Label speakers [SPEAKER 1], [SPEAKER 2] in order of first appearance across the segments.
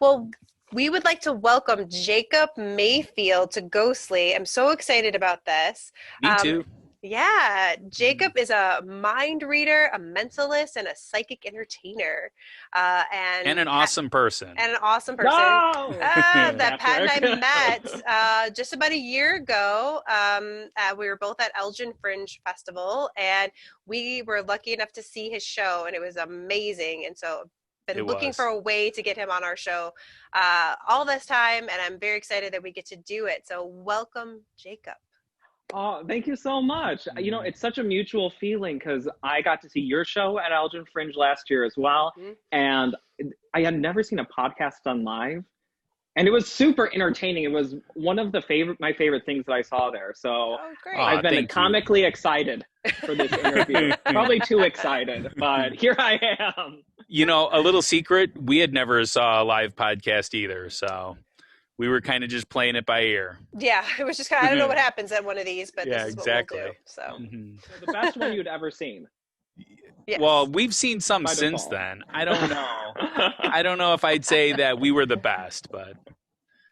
[SPEAKER 1] Well, we would like to welcome Jacob Mayfield to Ghostly. I'm so excited about this.
[SPEAKER 2] Me too.
[SPEAKER 1] Yeah,
[SPEAKER 2] Mhm.
[SPEAKER 1] Jacob is a mind reader, a mentalist, and a psychic entertainer.
[SPEAKER 2] And
[SPEAKER 1] And
[SPEAKER 2] an
[SPEAKER 1] Pat,
[SPEAKER 2] awesome person.
[SPEAKER 1] and an awesome person
[SPEAKER 3] No!
[SPEAKER 1] that Pat and
[SPEAKER 3] Patrick.
[SPEAKER 1] I met just about a year ago. We were both at Elgin Fringe Festival, and we were lucky enough to see his show, and it was amazing. And so,
[SPEAKER 2] It
[SPEAKER 1] been looking for
[SPEAKER 2] was.
[SPEAKER 1] a way to get him on our show all this time, and I'm very excited that we get to do it. So, welcome, Jacob.
[SPEAKER 3] Oh, thank you so much.
[SPEAKER 2] Mhm.
[SPEAKER 3] It's such a mutual feeling because I got to see your show at Elgin Fringe last year as well.
[SPEAKER 1] Mhm.
[SPEAKER 3] And I had never seen a podcast done live. And it was super entertaining. It was one of my favorite things that I saw there. So
[SPEAKER 1] Oh, great.
[SPEAKER 2] Aw,
[SPEAKER 3] I've been
[SPEAKER 2] thank you.
[SPEAKER 3] comically excited for this interview. Probably too excited, but here I am.
[SPEAKER 2] A little secret, we had never saw a live podcast either, so we were kind of just playing it by ear.
[SPEAKER 1] Yeah, it was just kind of, I don't know what happens at one of these, but this
[SPEAKER 2] Yeah,
[SPEAKER 1] is what we'll do.
[SPEAKER 2] exactly.
[SPEAKER 1] So,
[SPEAKER 2] Mhm.
[SPEAKER 3] So the best one you'd ever seen
[SPEAKER 1] yes.
[SPEAKER 2] Well, we've seen some
[SPEAKER 3] by
[SPEAKER 2] since
[SPEAKER 3] default.
[SPEAKER 2] then. I don't know. I don't know if I'd say that we were the best, but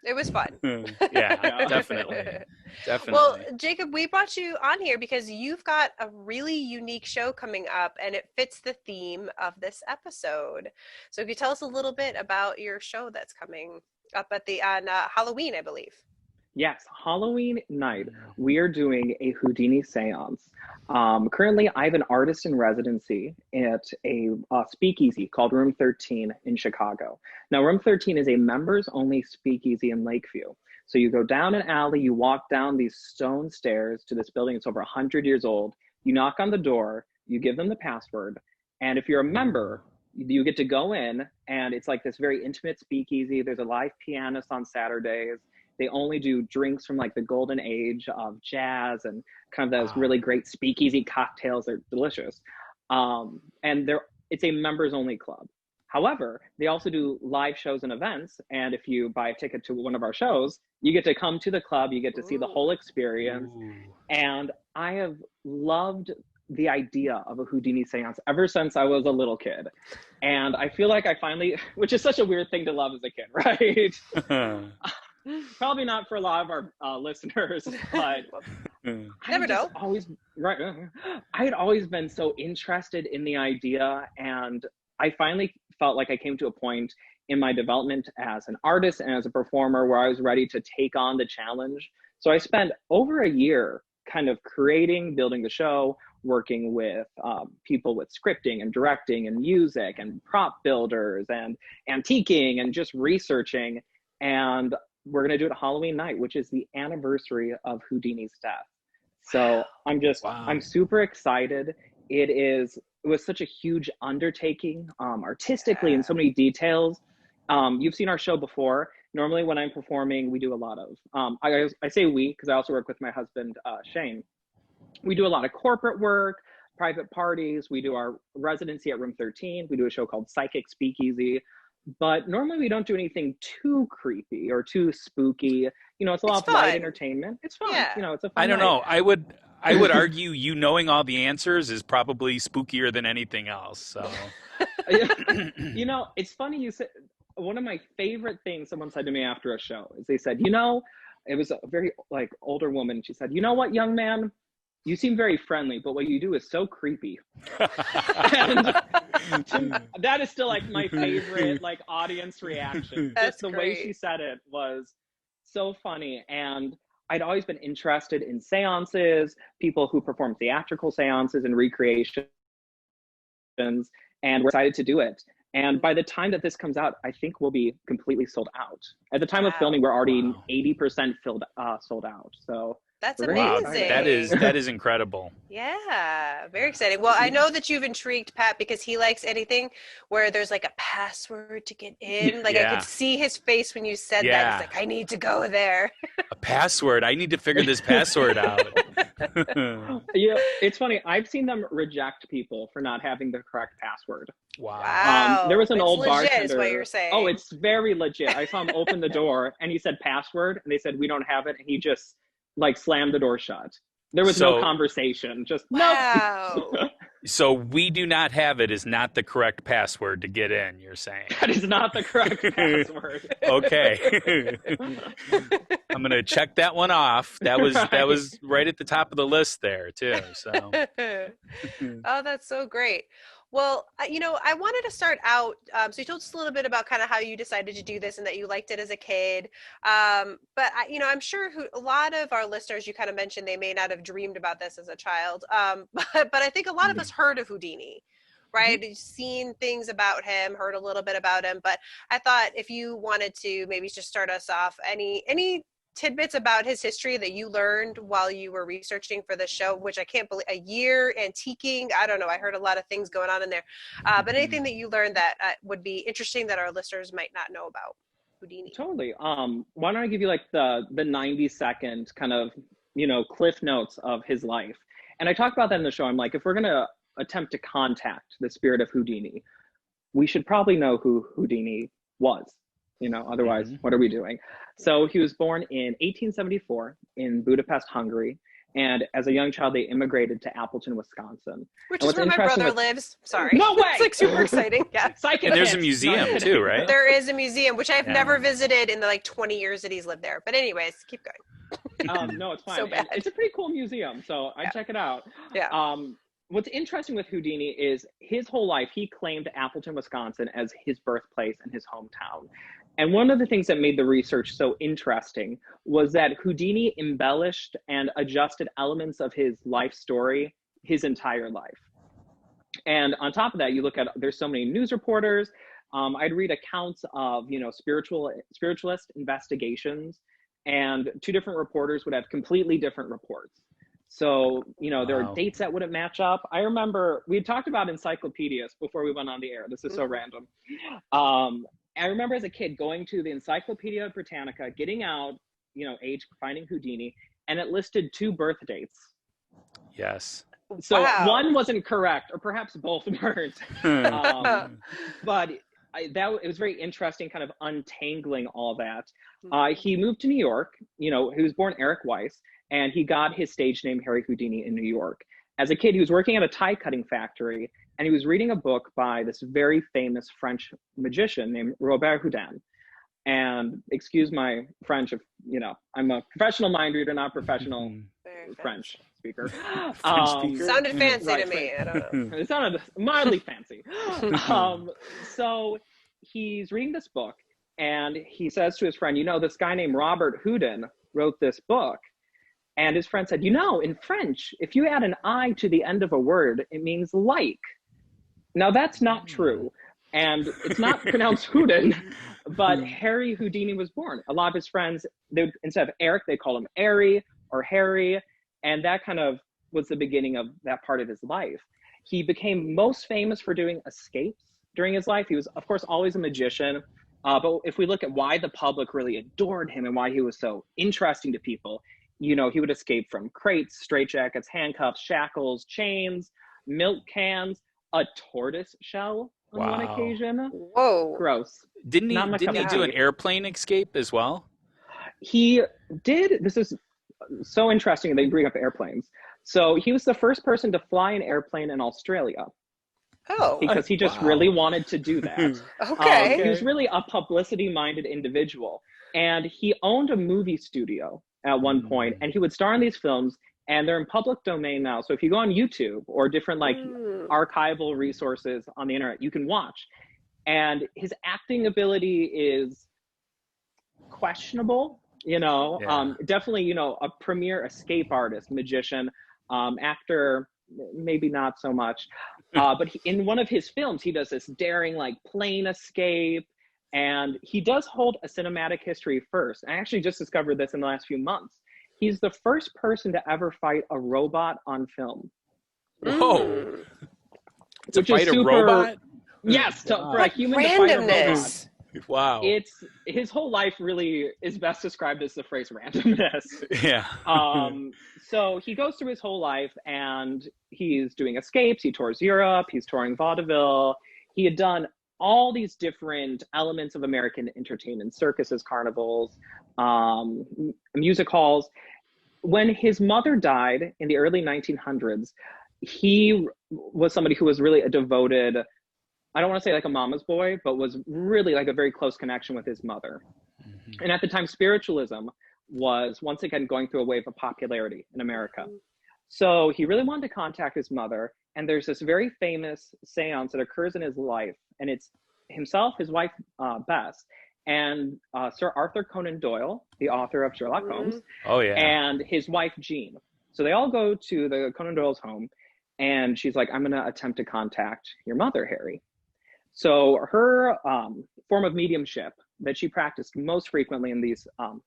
[SPEAKER 1] It was fun.
[SPEAKER 2] yeah,
[SPEAKER 3] Yeah.
[SPEAKER 2] definitely. Definitely.
[SPEAKER 1] Well, Jacob, we brought you on here because you've got a really unique show coming up and it fits the theme of this episode. So, if you tell us a little bit about your show that's coming up on Halloween, I believe.
[SPEAKER 3] Yes, Halloween night, we are doing a Houdini Seance. Currently, I have an artist in residency at a speakeasy called Room 13 in Chicago. Now, Room 13 is a members only speakeasy in Lakeview. So you go down an alley, you walk down these stone stairs to this building. It's over 100 years old. You knock on the door, you give them the password. And if you're a member, you get to go in, and it's like this very intimate speakeasy. There's a live pianist on Saturdays. They only do drinks from like the golden age of jazz and kind of those
[SPEAKER 2] Wow.
[SPEAKER 3] really great speakeasy cocktails. They're delicious. And it's a members only club. However, they also do live shows and events. And if you buy a ticket to one of our shows, you get to come to the club, you get to see the
[SPEAKER 1] Ooh.
[SPEAKER 3] whole experience.
[SPEAKER 2] Ooh.
[SPEAKER 3] And I have loved the idea of a Houdini seance ever since I was a little kid. And I feel like I finally, which is such a weird thing to love as a kid, right? Probably not for a lot of our listeners, but
[SPEAKER 1] Never know.
[SPEAKER 3] always right. I had always been so interested in the idea, and I finally felt like I came to a point in my development as an artist and as a performer where I was ready to take on the challenge. So I spent over a year kind of creating, building the show, working with people with scripting and directing and music and prop builders and antiquing and just researching. And we're going to do it Halloween night, which is the anniversary of Houdini's death. So
[SPEAKER 2] Wow.
[SPEAKER 3] I'm super excited. It was such a huge undertaking, artistically in so many details. You've seen our show before. Normally when I'm performing, we do a lot of, I say we, because I also work with my husband, Shane. We do a lot of corporate work, private parties. We do our residency at Room 13. We do a show called Psychic Speakeasy. But normally we don't do anything too creepy or too spooky. It's a
[SPEAKER 1] It's
[SPEAKER 3] lot of light
[SPEAKER 1] fun.
[SPEAKER 3] entertainment. It's fun.
[SPEAKER 1] Yeah.
[SPEAKER 3] It's a
[SPEAKER 2] I
[SPEAKER 3] fun
[SPEAKER 2] don't
[SPEAKER 3] night.
[SPEAKER 2] know. I would argue you knowing all the answers is probably spookier than anything else. So
[SPEAKER 3] It's funny you said, one of my favorite things someone said to me after a show is they said, it was a very like older woman. She said, "You know what, young man? You seem very friendly, but what you do is so creepy." And that is still like my favorite like audience reaction.
[SPEAKER 1] That's
[SPEAKER 3] Just the way
[SPEAKER 1] great.
[SPEAKER 3] she said it was so funny. And I'd always been interested in seances, people who perform theatrical seances and recreations, and we're excited to do it. And by the time that this comes out, I think we'll be completely sold out. At the time of
[SPEAKER 1] Wow.
[SPEAKER 3] filming, we're already
[SPEAKER 2] Wow.
[SPEAKER 3] 80% sold out. So
[SPEAKER 1] That's
[SPEAKER 3] we're very
[SPEAKER 2] Wow,
[SPEAKER 1] amazing.
[SPEAKER 3] excited.
[SPEAKER 2] that is incredible.
[SPEAKER 1] Yeah, very exciting. Well, I know that you've intrigued Pat because he likes anything where there's like a password to get in. Like I
[SPEAKER 2] Yeah.
[SPEAKER 1] could see his face when you said that.
[SPEAKER 2] Yeah.
[SPEAKER 1] He's like, I need to go there.
[SPEAKER 2] A password. I need to figure this password out.
[SPEAKER 3] Yeah, it's funny. I've seen them reject people for not having the correct password.
[SPEAKER 2] Wow.
[SPEAKER 1] Wow.
[SPEAKER 3] There was an
[SPEAKER 1] It's
[SPEAKER 3] old
[SPEAKER 1] legit,
[SPEAKER 3] bartender.
[SPEAKER 1] is what you're saying.
[SPEAKER 3] Oh, it's very legit. I saw him open the door and he said password, and they said we don't have it, and he just like slammed the door shut. There was no
[SPEAKER 2] So-
[SPEAKER 3] conversation. Just
[SPEAKER 1] wow.
[SPEAKER 2] So we do not have it is not the correct password to get in, you're saying?
[SPEAKER 3] That is not the correct password.
[SPEAKER 2] Okay. I'm going to check that one off. That was right at the top of the list there too. So
[SPEAKER 1] Oh, that's so great. Well, I wanted to start out. So you told us a little bit about kind of how you decided to do this and that you liked it as a kid. But I'm sure a lot of our listeners, you kind of mentioned they may not have dreamed about this as a child. But I think a lot of us heard of Houdini, right?
[SPEAKER 3] Mm-hmm.
[SPEAKER 1] Seen things about him, heard a little bit about him. But I thought if you wanted to maybe just start us off, any tidbits about his history that you learned while you were researching for the show, which I can't believe, a year antiquing. I don't know. I heard a lot of things going on in there. But anything that you learned that would be interesting that our listeners might not know about Houdini.
[SPEAKER 3] Totally. Why don't I give you like the 90-second kind of, cliff notes of his life. And I talk about that in the show. I'm like, if we're going to attempt to contact the spirit of Houdini, we should probably know who Houdini was. Otherwise, what are we doing? So he was born in 1874 in Budapest, Hungary. And as a young child, they immigrated to Appleton, Wisconsin.
[SPEAKER 1] Which is where my brother lives. Sorry.
[SPEAKER 3] No way!
[SPEAKER 1] It's like super exciting. Yeah.
[SPEAKER 2] And there's a museum too, right?
[SPEAKER 1] There is a museum, which I've never visited in the 20 years that he's lived there. But anyways, keep going.
[SPEAKER 3] No, it's fine.
[SPEAKER 1] So bad.
[SPEAKER 3] It's a pretty cool museum, so I'd check it out.
[SPEAKER 1] Yeah.
[SPEAKER 3] What's interesting with Houdini is his whole life, he claimed Appleton, Wisconsin as his birthplace and his hometown. And one of the things that made the research so interesting was that Houdini embellished and adjusted elements of his life story his entire life. And on top of that, you look at, there's so many news reporters. I'd read accounts of, spiritualist investigations, and two different reporters would have completely different reports. So, there are dates that wouldn't match up. I remember we had talked about encyclopedias before we went on the air. This is so random. I remember as a kid going to the Encyclopedia Britannica, getting out, age, finding Houdini, and it listed 2 birth dates.
[SPEAKER 2] Yes.
[SPEAKER 3] So one wasn't correct, or perhaps both weren't. But it was very interesting, kind of untangling all that. He moved to New York. He was born Eric Weiss, and he got his stage name Harry Houdini in New York. As a kid, he was working at a tie cutting factory, and he was reading a book by this very famous French magician named Robert Houdin. And excuse my French if, I'm a professional mind reader, not professional French speaker.
[SPEAKER 1] Sounded fancy to me. I don't know.
[SPEAKER 3] It sounded mildly fancy. So he's reading this book, and he says to his friend, this guy named Robert Houdin wrote this book. And his friend said, in French, if you add an I to the end of a word, it means like. Now, that's not true. And it's not pronounced Houdin, but Harry Houdini was born. A lot of his friends, instead of Eric, they call him Ari or Harry. And that kind of was the beginning of that part of his life. He became most famous for doing escapes during his life. He was, of course, always a magician. But if we look at why the public really adored him and why he was so interesting to people, he would escape from crates, straitjackets, handcuffs, shackles, chains, milk cans, a tortoise shell on one occasion.
[SPEAKER 1] Whoa.
[SPEAKER 3] Gross.
[SPEAKER 2] Didn't he do an airplane escape as well?
[SPEAKER 3] He did. This is so interesting they bring up airplanes. So he was the first person to fly an airplane in Australia.
[SPEAKER 1] Oh.
[SPEAKER 3] Because he just really wanted to do that.
[SPEAKER 1] Okay.
[SPEAKER 3] He was really a publicity-minded individual. And he owned a movie studio at one point, and he would star in these films, and they're in public domain now. So if you go on YouTube or different archival resources on the internet, you can watch. And his acting ability is questionable, definitely, a premier escape artist, magician, actor, maybe not so much. But in one of his films, he does this daring plane escape. And he does hold a cinematic history first. I actually just discovered this in the last few months. He's the first person to ever fight a robot on film.
[SPEAKER 2] Whoa. To fight a robot?
[SPEAKER 3] Yes, for a human to fight a robot.
[SPEAKER 2] Wow.
[SPEAKER 3] His whole life really is best described as the phrase randomness.
[SPEAKER 2] Yeah.
[SPEAKER 3] So he goes through his whole life, and he's doing escapes. He tours Europe. He's touring vaudeville. He had done all these different elements of American entertainment, circuses, carnivals, music halls. When his mother died in the early 1900s, he was somebody who was really a devoted, I don't want to say like a mama's boy, but was really like a very close connection with his mother.
[SPEAKER 2] Mm-hmm.
[SPEAKER 3] And at the time, spiritualism was once again going through a wave of popularity in America. So he really wanted to contact his mother. And there's this very famous seance that occurs in his life. And it's himself, his wife, Bess, and Sir Arthur Conan Doyle, the author of Sherlock Holmes,
[SPEAKER 2] Oh, yeah.
[SPEAKER 3] and his wife, Jean. So they all go to the Conan Doyle's home. And she's like, I'm going to attempt to contact your mother, Harry. So her form of mediumship that she practiced most frequently in these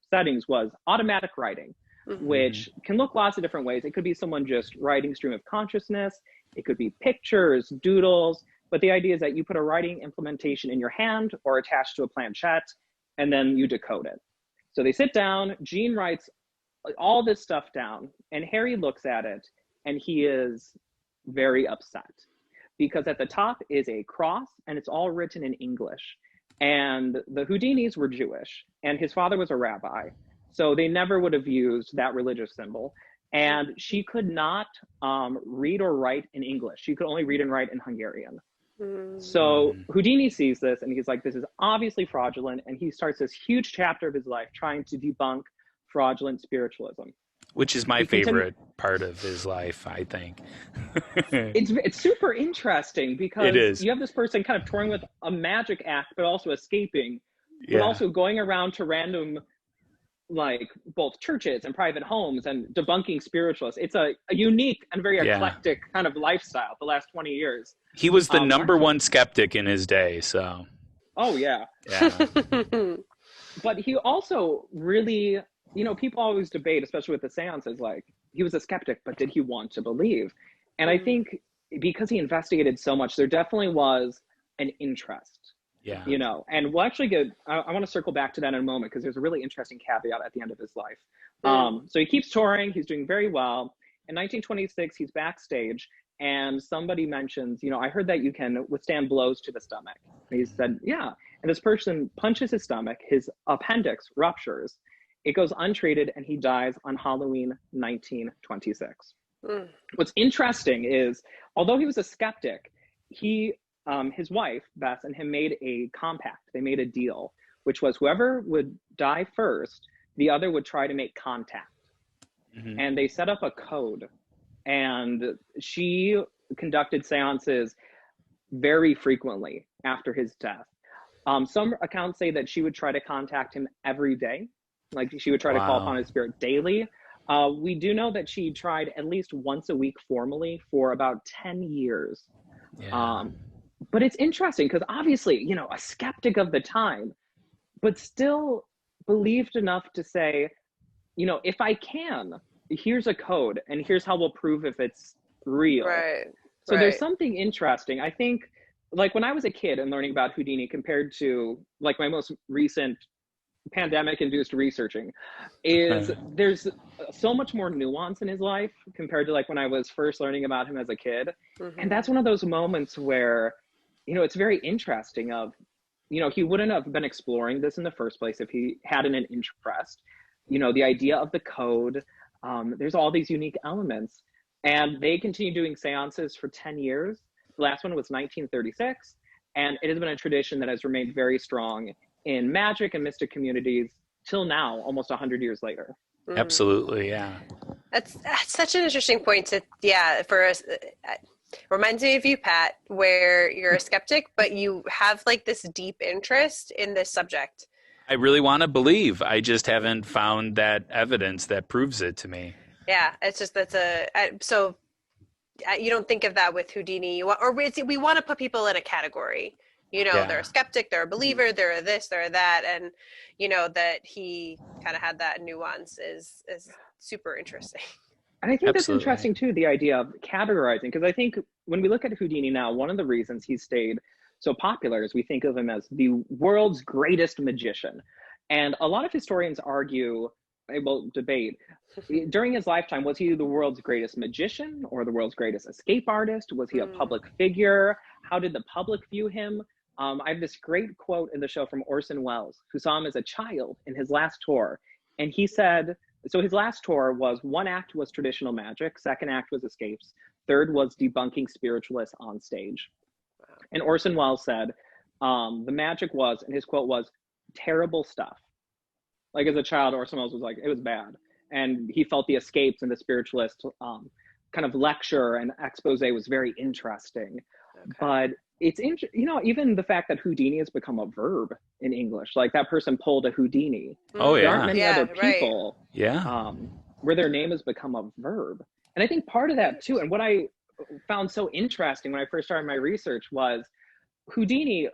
[SPEAKER 3] settings was automatic writing, which can look lots of different ways. It could be someone just writing stream of consciousness. It could be pictures, doodles. But the idea is that you put a writing implementation in your hand or attached to a planchette, and then you decode it. So they sit down, Jean writes all this stuff down, and Harry looks at it, and he is very upset. Because at the top is a cross, and it's all written in English. And the Houdinis were Jewish, and his father was a rabbi. So they never would have used that religious symbol. And she could not read or write in English. She could only read and write in Hungarian. So Houdini sees this, and he's like, this is obviously fraudulent. And he starts this huge chapter of his life trying to debunk fraudulent spiritualism.
[SPEAKER 2] Which is my favorite part of his life, I think.
[SPEAKER 3] It's super interesting because
[SPEAKER 2] it is.
[SPEAKER 3] You have this person kind of touring with a magic act, but also escaping, but also going around to random, like, both churches and private homes and debunking spiritualists. It's a unique and very eclectic kind of lifestyle the last 20 years.
[SPEAKER 2] He was the number one skeptic in his day, so.
[SPEAKER 3] Oh, yeah. But he also really, you know, people always debate, especially with the seances, like, he was a skeptic, but did he want to believe? And I think because he investigated so much, there definitely was an interest, you know, and we'll actually get, I want to circle back to that in a moment because there's a really interesting caveat at the end of his life. So he keeps touring, he's doing very well. In 1926, he's backstage and somebody mentions, you know, I heard that you can withstand blows to the stomach. And he said, yeah. And this person punches his stomach, his appendix ruptures. It goes untreated, and he dies on Halloween 1926. What's interesting is, although he was a skeptic, he, his wife, Bess, and him made a compact. They made a deal, which was whoever would die first, the other would try to make contact. And they set up a code. And she conducted seances very frequently after his death. Some accounts say that she would try to contact him every day. Like, she would try to call upon his spirit daily. We do know that she tried at least once a week formally for about 10 years. But it's interesting because obviously, you know, a skeptic of the time, but still believed enough to say, you know, if I can, here's a code and here's how we'll prove if it's real. So there's something interesting. I think, like, when I was a kid and learning about Houdini compared to, like, my most recent pandemic-induced researching, is there's so much more nuance in his life compared to, like, when I was first learning about him as a kid. And that's one of those moments where, you know, it's very interesting of, you know, he wouldn't have been exploring this in the first place if he hadn't an interest. You know, the idea of the code, there's all these unique elements. And they continue doing seances for 10 years. The last one was 1936. And it has been a tradition that has remained very strong in magic and mystic communities till now, almost 100 years later.
[SPEAKER 2] Absolutely, yeah.
[SPEAKER 1] That's such an interesting point to, for us. Reminds me of you, Pat, where you're a skeptic, but you have, like, this deep interest in this subject.
[SPEAKER 2] I really want to believe. I just haven't found that evidence that proves it to me. Yeah,
[SPEAKER 1] it's just so you don't think of that with Houdini, or we want to put people in a category. You know, they're a skeptic, they're a believer, they're a this, they're a that, and you know that he kind of had that nuance is super interesting.
[SPEAKER 3] And I think that's interesting too, the idea of categorizing, because I think when we look at Houdini now, one of the reasons he stayed so popular is we think of him as the world's greatest magician. And a lot of historians argue, well, debate, during his lifetime, was he the world's greatest magician or the world's greatest escape artist? Was he a public figure? How did the public view him? I have this great quote in the show from Orson Welles, who saw him as a child in his last tour. And he said, So his last tour was, one act was traditional magic, second act was escapes, third was debunking spiritualists on stage. And Orson Welles said, the magic was, and his quote was, terrible stuff. Like as a child, Orson Welles was like, it was bad. And he felt the escapes and the spiritualist kind of lecture and expose was very interesting. Okay. But it's, even the fact that Houdini has become a verb in English, like that person pulled a Houdini.
[SPEAKER 2] Oh, yeah.
[SPEAKER 3] There aren't many other people
[SPEAKER 2] right.
[SPEAKER 3] Where their name has become a verb. And I think part of that too, and what I found so interesting when I first started my research was Houdini,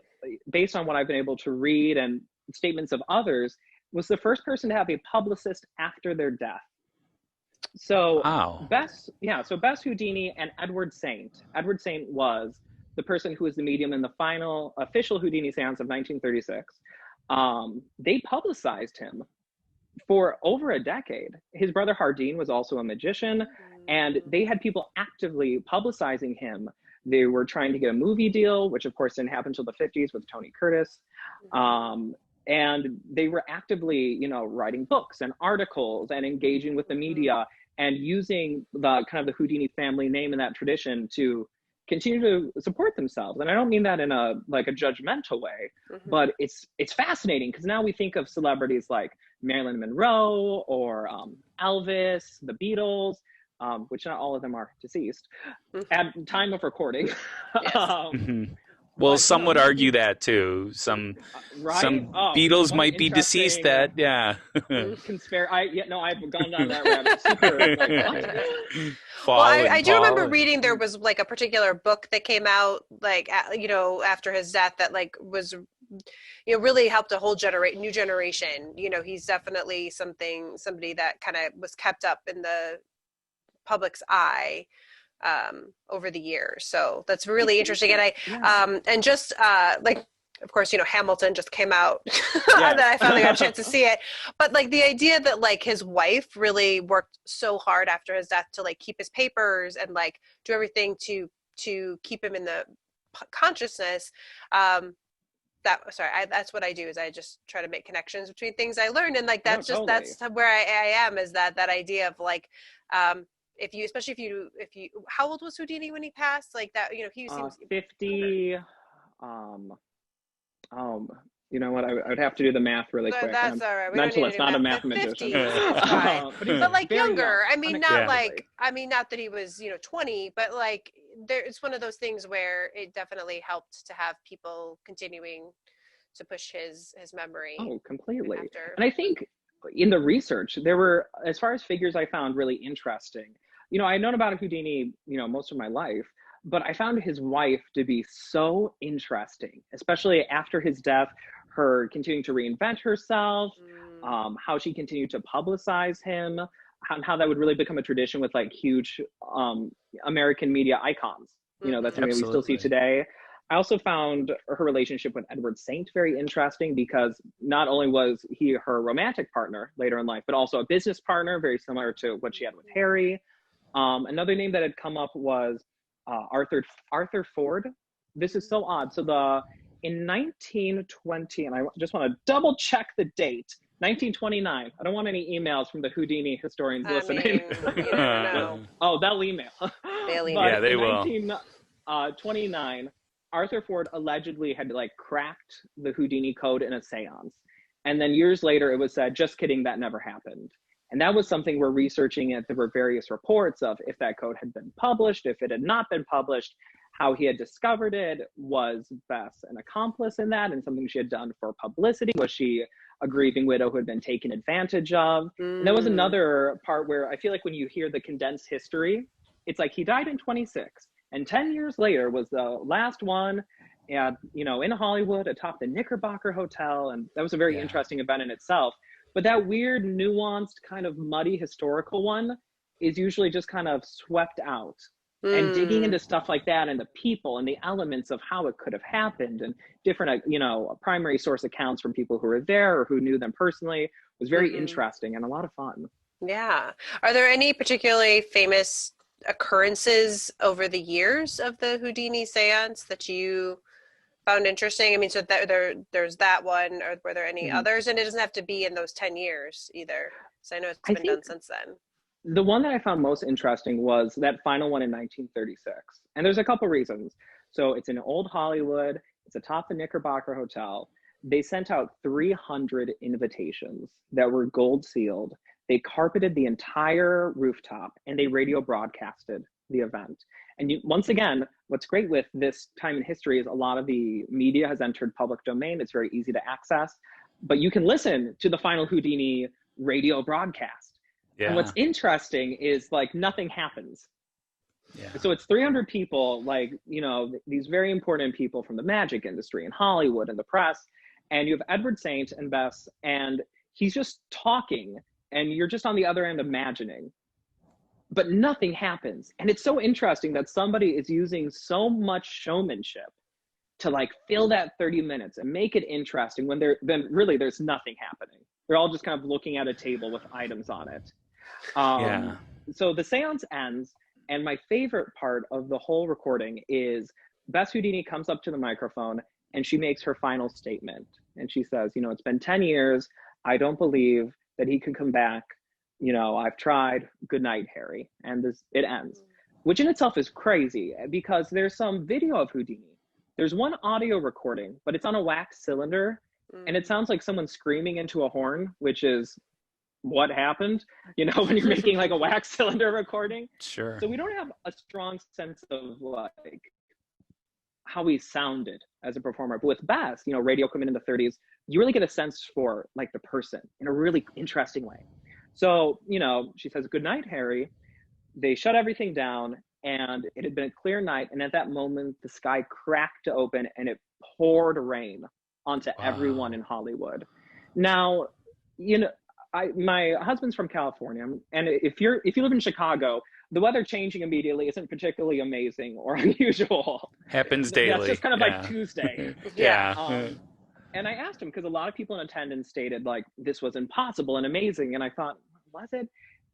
[SPEAKER 3] based on what I've been able to read and statements of others, was the first person to have a publicist after their death. So
[SPEAKER 2] wow.
[SPEAKER 3] Bess Houdini and Edward Saint. Edward Saint was the person who was the medium in the final official Houdini Seance of 1936. They publicized him for over a decade. His brother Hardin was also a magician, and they had people actively publicizing him. They were trying to get a movie deal, which of course didn't happen until the 50s with Tony Curtis. And they were actively, writing books and articles and engaging with the media and using the kind of the Houdini family name in that tradition to continue to support themselves. And I don't mean that in a judgmental way, but it's fascinating because now we think of celebrities like Marilyn Monroe or Elvis, the Beatles, which not all of them are deceased at time of recording.
[SPEAKER 2] Yes. Well, some would argue that too. Some Beatles might be deceased. I've gone down that rabbit.
[SPEAKER 1] Well, I do remember reading there was like a particular book that came out after his death that was really helped a whole new generation. He's definitely somebody that kind of was kept up in the public's eye over the years. So that's really interesting. And of course, Hamilton just came out that I finally got a chance to see it. But the idea that his wife really worked so hard after his death to keep his papers and do everything to keep him in the consciousness. That's what I do is I just try to make connections between things I learned. And that's where I am, is that idea of especially if you how old was Houdini when he passed? He seems
[SPEAKER 3] 50. You know what? I would have to do the math really quick.
[SPEAKER 1] That's all right.
[SPEAKER 3] Mentalist, not a mathematician.
[SPEAKER 1] But younger. I mean, not not that he was 20, but it's one of those things where it definitely helped to have people continuing to push his memory.
[SPEAKER 3] Oh, completely. And I think in the research, there were, as far as figures I found really interesting. I'd known about Houdini, most of my life, but I found his wife to be so interesting, especially after his death, her continuing to reinvent herself, how she continued to publicize him, how that would really become a tradition with huge American media icons. That's something we still see today. I also found her relationship with Edward Saint very interesting because not only was he her romantic partner later in life, but also a business partner, very similar to what she had with Harry. Another name that had come up was Arthur Ford. This is so odd. So in 1920, and I just want to double check the date, 1929. I don't want any emails from the Houdini historians listening. Oh, they'll email.
[SPEAKER 2] Yeah, they will.
[SPEAKER 3] 1929, Arthur Ford allegedly had cracked the Houdini code in a seance. And then years later, it was said, just kidding, that never happened. And that was something we're researching it. There were various reports of if that code had been published, if it had not been published, how he had discovered it. Was Bess an accomplice in that and something she had done for publicity? Was she a grieving widow who had been taken advantage of? And that was another part where I feel like when you hear the condensed history, it's he died in 26 and 10 years later was the last one and in Hollywood atop the Knickerbocker Hotel. And that was a very interesting event in itself. But that weird, nuanced, kind of muddy historical one is usually just kind of swept out. And digging into stuff like that and the people and the elements of how it could have happened and different, primary source accounts from people who were there or who knew them personally was very interesting and a lot of fun.
[SPEAKER 1] Yeah. Are there any particularly famous occurrences over the years of the Houdini Seance that you found interesting? I mean, so there's that one, or were there any others? And it doesn't have to be in those 10 years either. So I know it's
[SPEAKER 3] I
[SPEAKER 1] been done
[SPEAKER 3] think
[SPEAKER 1] since then.
[SPEAKER 3] the one that I found most interesting was that final one in 1936. And there's a couple reasons. So it's in old Hollywood, it's atop the Knickerbocker Hotel. They sent out 300 invitations that were gold sealed. They carpeted the entire rooftop and they radio broadcasted the event. And once again, what's great with this time in history is a lot of the media has entered public domain. It's very easy to access, but you can listen to the final Houdini radio broadcast.
[SPEAKER 2] Yeah.
[SPEAKER 3] And what's interesting is like nothing happens.
[SPEAKER 2] Yeah.
[SPEAKER 3] So it's 300 people, like, you know, these very important people from the magic industry and Hollywood and the press. And you have Edward Saint and Bess, and he's just talking and you're just on the other end imagining, but nothing happens. And it's so interesting that somebody is using so much showmanship to like fill that 30 minutes and make it interesting when then really there's nothing happening. They're all just kind of looking at a table with items on it.
[SPEAKER 2] Yeah.
[SPEAKER 3] So the seance ends, and my favorite part of the whole recording is Bess Houdini comes up to the microphone and she makes her final statement. And she says, you know, it's been 10 years. I don't believe that he could come back. You know, I've tried. Good night, Harry. And it ends, which in itself is crazy because there's some video of Houdini. There's one audio recording, but it's on a wax cylinder. And it sounds like someone screaming into a horn, which is what happened, you know, when you're making like a wax cylinder recording.
[SPEAKER 2] Sure.
[SPEAKER 3] So we don't have a strong sense of like how he sounded as a performer. But with Bess, you know, radio equipment in the 30s, you really get a sense for like the person in a really interesting way. So, you know, she says, good night, Harry. They shut everything down and it had been a clear night. And at that moment, the sky cracked open and it poured rain onto everyone in Hollywood. Now, you know, my husband's from California, and if you live in Chicago, the weather changing immediately isn't particularly amazing or unusual.
[SPEAKER 2] Happens daily.
[SPEAKER 3] That's just kind of like Tuesday.
[SPEAKER 2] Yeah.
[SPEAKER 3] And I asked him because a lot of people in attendance stated like this was impossible and amazing, and I thought, was it?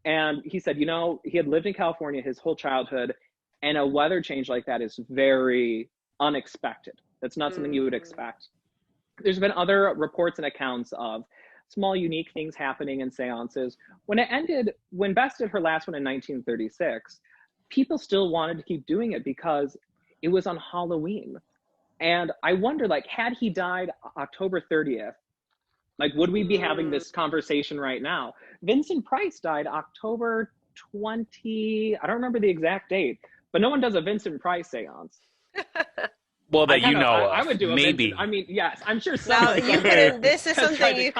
[SPEAKER 3] And he said, you know, he had lived in California his whole childhood, and a weather change like that is very unexpected. That's not something you would expect. There's been other reports and accounts of small, unique things happening in seances. When it ended, when Bess did her last one in 1936, people still wanted to keep doing it because it was on Halloween. And I wonder, like, had he died October 30th, like, would we be having this conversation right now? Vincent Price died October 20, I don't remember the exact date, but no one does a Vincent Price seance.
[SPEAKER 2] Well, that you know of.
[SPEAKER 3] I would do a
[SPEAKER 2] maybe.
[SPEAKER 3] Vincent, I mean, yes, I'm sure
[SPEAKER 1] Now
[SPEAKER 3] someone.
[SPEAKER 1] you could. This is something you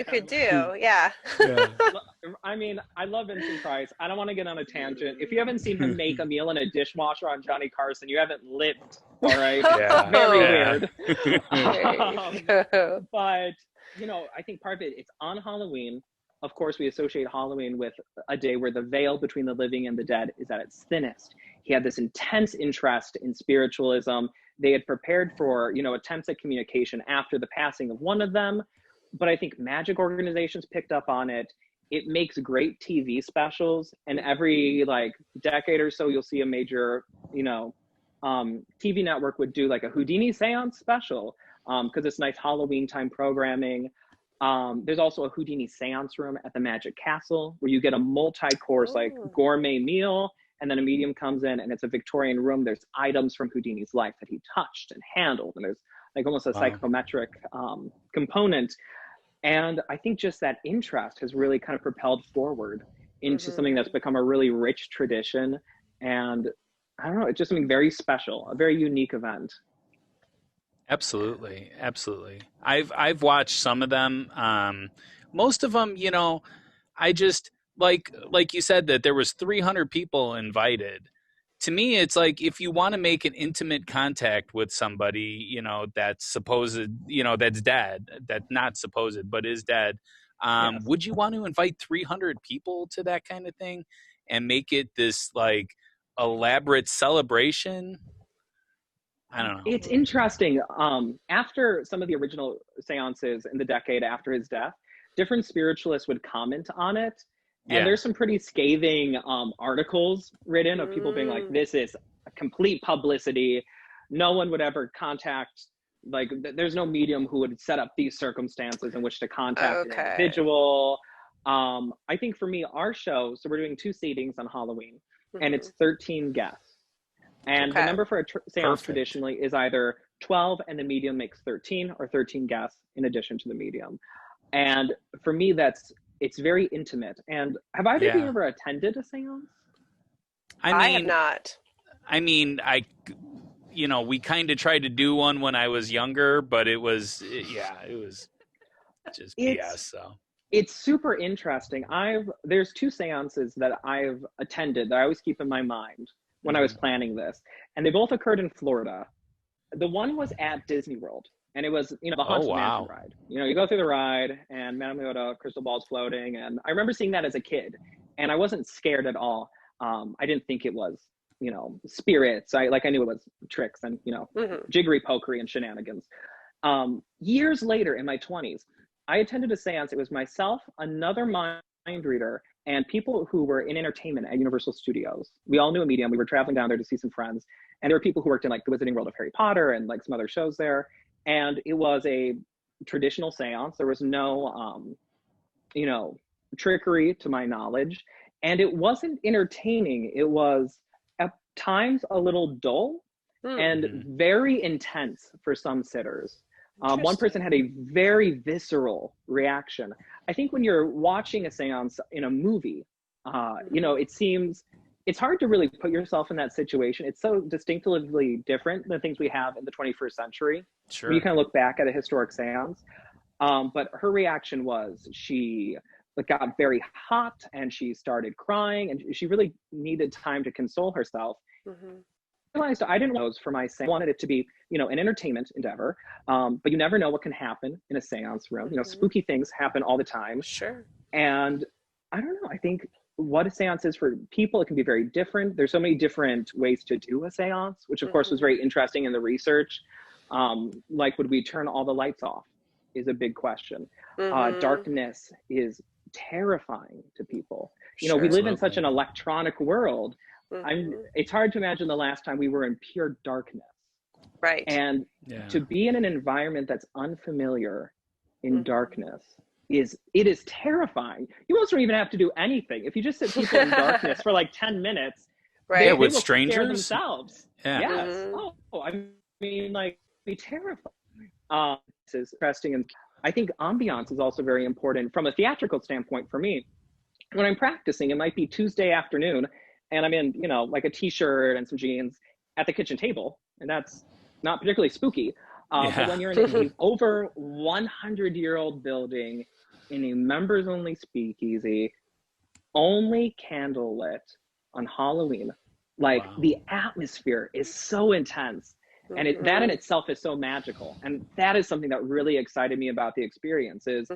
[SPEAKER 1] could do. Yeah.
[SPEAKER 3] I mean, I love Vincent Price. I don't want to get on a tangent. If you haven't seen him make a meal in a dishwasher on Johnny Carson, you haven't lived. All right.
[SPEAKER 2] Yeah.
[SPEAKER 3] Very
[SPEAKER 2] Yeah.
[SPEAKER 3] weird. But you know, I think part of it, it's on Halloween. Of course, we associate Halloween with a day where the veil between the living and the dead is at its thinnest. He had this intense interest in spiritualism. They had prepared for, you know, attempts at communication after the passing of one of them. But I think magic organizations picked up on it. It makes great TV specials. And every like decade or so, you'll see a major, you know, TV network would do like a Houdini Seance special because it's nice Halloween time programming. There's also a Houdini Seance room at the Magic Castle where you get a multi-course like gourmet meal, and then a medium comes in and it's a Victorian room. There's items from Houdini's life that he touched and handled, and there's like almost a psychometric component. And I think just that interest has really kind of propelled forward into something that's become a really rich tradition. And I don't know, it's just something very special, a very unique event.
[SPEAKER 2] Absolutely. I've watched some of them. Most of them, you know, I just like you said that there was 300 people invited. To me, it's like if you want to make an intimate contact with somebody, you know, that's supposed, you know, that's dead, that's not supposed, but is dead. Yes. Would you want to invite 300 people to that kind of thing and make it this like elaborate celebration? I don't know.
[SPEAKER 3] It's interesting. After some of the original seances in the decade after his death, different spiritualists would comment on it. And there's some pretty scathing articles written of people being like, this is a complete publicity. No one would ever contact, like, there's no medium who would set up these circumstances in which to contact an individual. I think for me, our show, so we're doing 2 seatings on Halloween, and
[SPEAKER 1] Mm-hmm.
[SPEAKER 3] it's 13 guests. And the
[SPEAKER 1] Okay.
[SPEAKER 3] number for a seance
[SPEAKER 2] Perfect.
[SPEAKER 3] traditionally is either 12 and the medium makes 13, or 13 guests in addition to the medium. And for me, it's very intimate. And have either of you
[SPEAKER 2] Yeah.
[SPEAKER 3] ever attended a seance?
[SPEAKER 1] I have not.
[SPEAKER 2] I mean, we kind of tried to do one when I was younger, but it was just BS.
[SPEAKER 3] It's
[SPEAKER 2] So
[SPEAKER 3] it's super interesting. There's 2 seances that I've attended that I always keep in my mind when I was planning this, and they both occurred in Florida. The one was at Disney World, and it was, the Haunted Mansion ride. You go through the ride, and Madame Leota, crystal balls floating, and I remember seeing that as a kid, and I wasn't scared at all. I didn't think it was, spirits. I knew it was tricks and,
[SPEAKER 1] Mm-hmm.
[SPEAKER 3] jiggery pokery and shenanigans. Years later, in my 20s, I attended a seance. It was myself, another mind reader, and people who were in entertainment at Universal Studios. We all knew a medium. We were traveling down there to see some friends. And there were people who worked in like the Wizarding World of Harry Potter and like some other shows there. And it was a traditional seance. There was no, trickery to my knowledge. And it wasn't entertaining. It was at times a little dull and very intense for some sitters. One person had a very visceral reaction. I think when you're watching a seance in a movie, it's hard to really put yourself in that situation. It's so distinctively different than things we have in the 21st century.
[SPEAKER 2] sure.
[SPEAKER 3] When you kind of look back at a historic seance. But her reaction was she got very hot and she started crying, and she really needed time to console herself.
[SPEAKER 1] Mm-hmm.
[SPEAKER 3] Realized I didn't know those for my seance. I wanted it to be, an entertainment endeavor. But you never know what can happen in a seance room. Spooky things happen all the time.
[SPEAKER 1] Sure.
[SPEAKER 3] And I don't know, I think what a seance is for people, it can be very different. There's so many different ways to do a seance, which of course was very interesting in the research. Would we turn all the lights off is a big question. Darkness is terrifying to people.
[SPEAKER 1] Sure.
[SPEAKER 3] We live in such an electronic world.
[SPEAKER 1] Mm-hmm.
[SPEAKER 3] It's hard to imagine the last time we were in pure darkness.
[SPEAKER 1] Right.
[SPEAKER 3] And to be in an environment that's unfamiliar in darkness is terrifying. You almost don't even have to do anything. If you just sit people in darkness for like 10 minutes,
[SPEAKER 1] right.
[SPEAKER 3] they
[SPEAKER 2] with
[SPEAKER 3] will
[SPEAKER 2] strangers
[SPEAKER 3] scare themselves.
[SPEAKER 2] Yeah.
[SPEAKER 3] Yes. I mean, be terrifying. This is interesting. And I think ambiance is also very important from a theatrical standpoint for me. When I'm practicing, it might be Tuesday afternoon, and I'm in, a t-shirt and some jeans at the kitchen table, and that's not particularly spooky. But when you're in an over 100-year-old building in a members-only speakeasy, only candlelit on Halloween, the atmosphere is so intense. And that in itself is so magical. And that is something that really excited me about the experience is,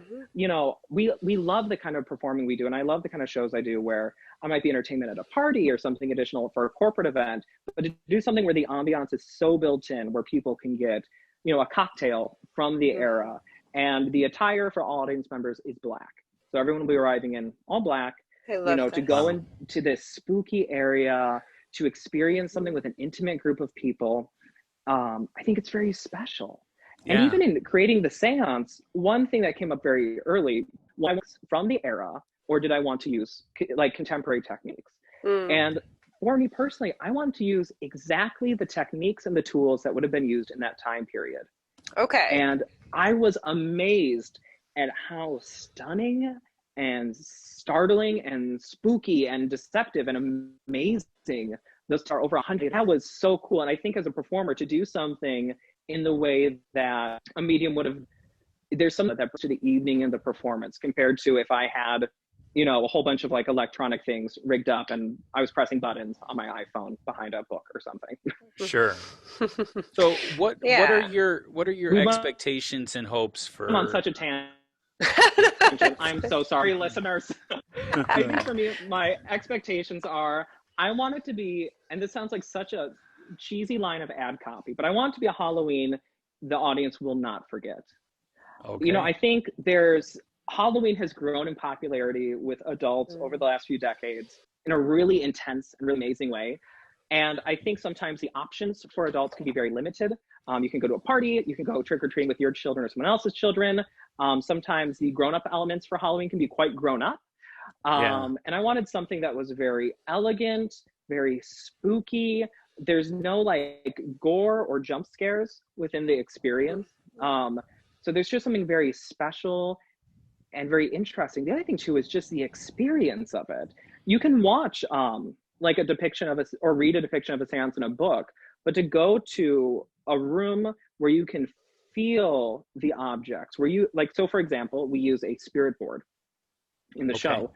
[SPEAKER 3] we love the kind of performing we do. And I love the kind of shows I do where I might be entertainment at a party or something additional for a corporate event, but to do something where the ambiance is so built in, where people can get, a cocktail from the era, and the attire for all audience members is black. So everyone will be arriving in all black, to go into this spooky area, to experience something with an intimate group of people. I think it's very special. And even in creating the seance, one thing that came up very early was from the era, or did I want to use contemporary techniques? And for me personally, I wanted to use exactly the techniques and the tools that would have been used in that time period.
[SPEAKER 1] Okay.
[SPEAKER 3] And I was amazed at how stunning and startling and spooky and deceptive and amazing those are over 100. That was so cool. And I think as a performer, to do something in the way that a medium would have, there's some that brings to the evening and the performance compared to if I had, a whole bunch of electronic things rigged up and I was pressing buttons on my iPhone behind a book or something.
[SPEAKER 2] Sure. So what are your expectations and hopes for?
[SPEAKER 3] I'm on such a tangent. I'm so sorry, listeners. I think for me, my expectations are, I want it to be, and this sounds like such a cheesy line of ad copy, but I want it to be a Halloween the audience will not forget.
[SPEAKER 2] Okay.
[SPEAKER 3] I think Halloween has grown in popularity with adults over the last few decades in a really intense and really amazing way. And I think sometimes the options for adults can be very limited. You can go to a party, you can go trick-or-treating with your children or someone else's children. Sometimes the grown-up elements for Halloween can be quite grown up. And I wanted something that was very elegant, very spooky. There's no like gore or jump scares within the experience. So there's just something very special and very interesting. The other thing too is just the experience of it. You can watch like a depiction of or read a depiction of a seance in a book, but to go to a room where you can feel the objects, where you like, so for example, we use a spirit board in the show,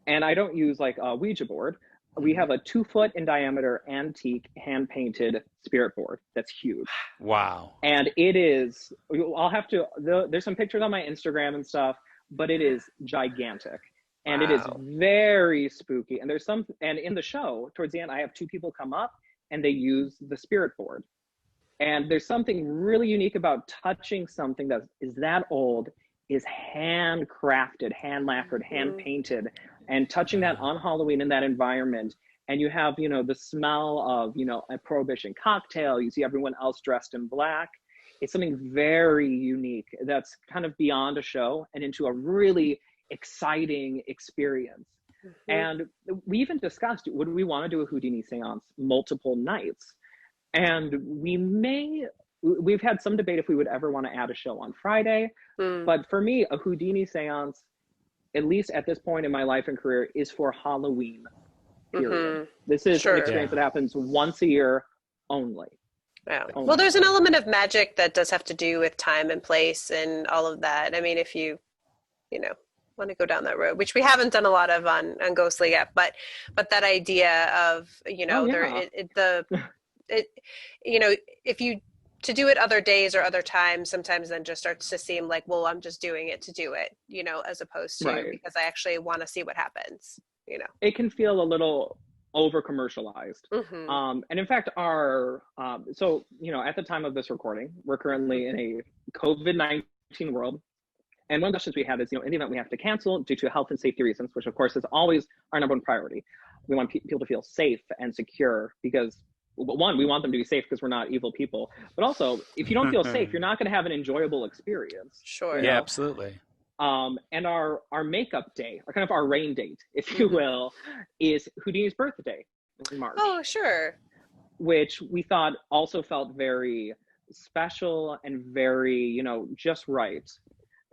[SPEAKER 3] and I don't use like a Ouija board. We have a 2 foot in diameter antique hand painted spirit board that's huge.
[SPEAKER 2] Wow.
[SPEAKER 3] And it is, I'll have to, there's some pictures on my Instagram and stuff, but it is gigantic. And it is very spooky. And there's some, and in the show, towards the end, I have 2 people come up and they use the spirit board. And there's something really unique about touching something that is that old, is handcrafted, hand lacquered, hand painted, and touching that on Halloween in that environment. And you have, you know, the smell of, you know, a Prohibition cocktail. You see everyone else dressed in black. It's something very unique that's kind of beyond a show and into a really exciting experience. And we even discussed, would we want to do a Houdini seance multiple nights? And we've had some debate if we would ever want to add a show on Friday. But for me, a Houdini seance, at least at this point in my life and career, is for Halloween, period. This is an experience that happens once a year only.
[SPEAKER 1] Well, there's an element of magic that does have to do with time and place and all of that. I mean, if you know, want to go down that road, which we haven't done a lot of on Ghostly yet, but that idea of, you know, you know, if you to do it other days or other times, sometimes then just starts to seem like, well, I'm just doing it to do it, you know, as opposed to because I actually want to see what happens, you know. It
[SPEAKER 3] can feel a little over commercialized. And in fact, so, you know, at the time of this recording, we're currently in a COVID-19 world. And one of the questions we had is, you know, in the event we have to cancel due to health and safety reasons, which of course is always our number one priority. We want people to feel safe and secure because, one, we want them to be safe because we're not evil people. But also, if you don't feel safe, you're not going to have an enjoyable experience.
[SPEAKER 1] Sure.
[SPEAKER 2] Yeah, absolutely.
[SPEAKER 3] And our makeup day, or kind of our rain date, if you will, is Houdini's birthday in March.
[SPEAKER 1] Oh, sure.
[SPEAKER 3] Which we thought also felt very special and very, you know, just right.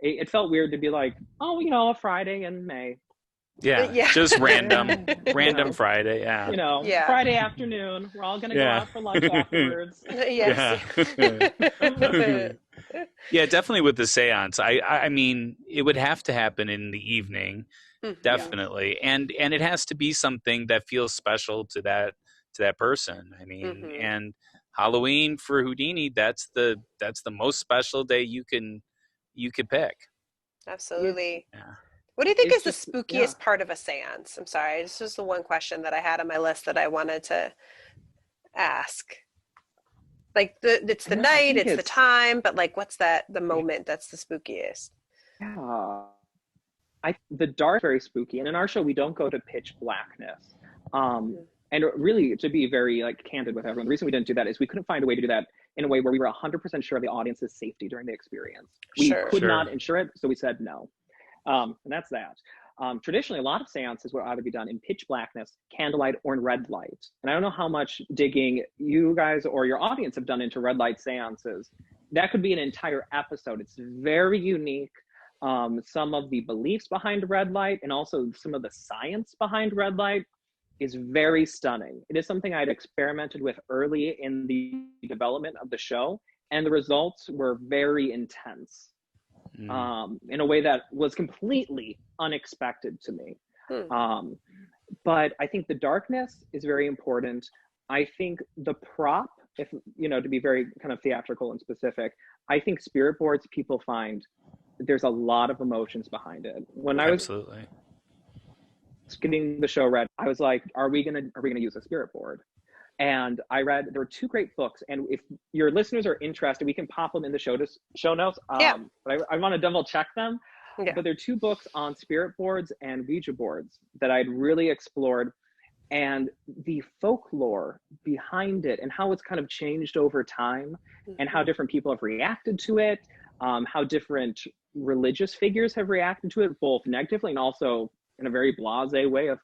[SPEAKER 3] It felt weird to be like, oh, you know, a Friday in May.
[SPEAKER 2] Yeah, just random Friday,
[SPEAKER 3] You know, Friday afternoon, we're all going to go out for lunch afterwards.
[SPEAKER 1] Yes.
[SPEAKER 2] Yeah, definitely with the seance. I mean, it would have to happen in the evening, definitely. And it has to be something that feels special to that person. I mean, and Halloween for Houdini, that's the most special day you could pick.
[SPEAKER 1] Absolutely.
[SPEAKER 2] Yeah.
[SPEAKER 1] What do you think is the spookiest part of a seance? I'm sorry, this was the one question that I had on my list that I wanted to ask. Like it's the night, it's the time, but like what's the moment that's the spookiest?
[SPEAKER 3] Yeah. The dark is very spooky, and in our show we don't go to pitch blackness. And really, to be very like candid with everyone, the reason we didn't do that is we couldn't find a way to do that in a way where we were 100% sure of the audience's safety during the experience. We could not ensure it, so we said no. And that's that. Traditionally, a lot of seances would either be done in pitch blackness, candlelight, or in red light. And I don't know how much digging you guys or your audience have done into red light seances. That could be an entire episode. It's very unique. Some of the beliefs behind red light and also some of the science behind red light is very stunning. It is something I'd experimented with early in the development of the show, and the results were very intense. In a way that was completely unexpected to me. But I think the darkness is very important. I think the prop, if you know, to be very kind of theatrical and specific, I think spirit boards, people find there's a lot of emotions behind it. When I was getting the show read, I was like, are we gonna use a spirit board? And I read, there were 2 great books, and if your listeners are interested, we can pop them in the show notes. But I want to double check them. But there are 2 books on spirit boards and Ouija boards that I'd really explored, and the folklore behind it and how it's kind of changed over time and how different people have reacted to it, how different religious figures have reacted to it, both negatively and also in a very blasé way of,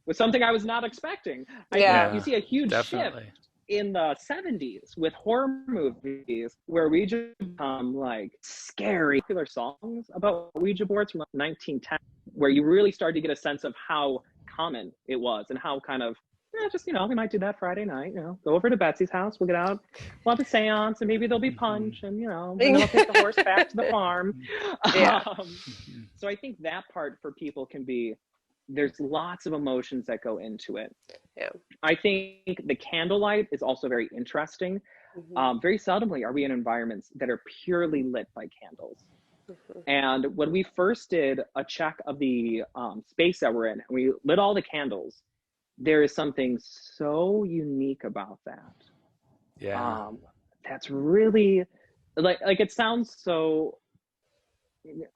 [SPEAKER 3] was something I was not expecting.
[SPEAKER 1] Yeah.
[SPEAKER 3] You see a huge
[SPEAKER 2] definitely.
[SPEAKER 3] shift in the 70s with horror movies where Ouija become like scary popular songs about Ouija boards from like 1910, where you really started to get a sense of how common it was and how kind of, just, we might do that Friday night, go over to Betsy's house, we'll get out, we'll have a seance, and maybe there'll be punch, and, and then I'll take the horse back to the farm.
[SPEAKER 1] Yeah.
[SPEAKER 3] So I think that part for people can be, there's lots of emotions that go into it.
[SPEAKER 1] Yeah.
[SPEAKER 3] I think the candlelight is also very interesting. Very seldomly are we in environments that are purely lit by candles. And when we first did a check of the space that we're in, and we lit all the candles, there is something so unique about that.
[SPEAKER 2] Yeah.
[SPEAKER 3] That's really, like it sounds so,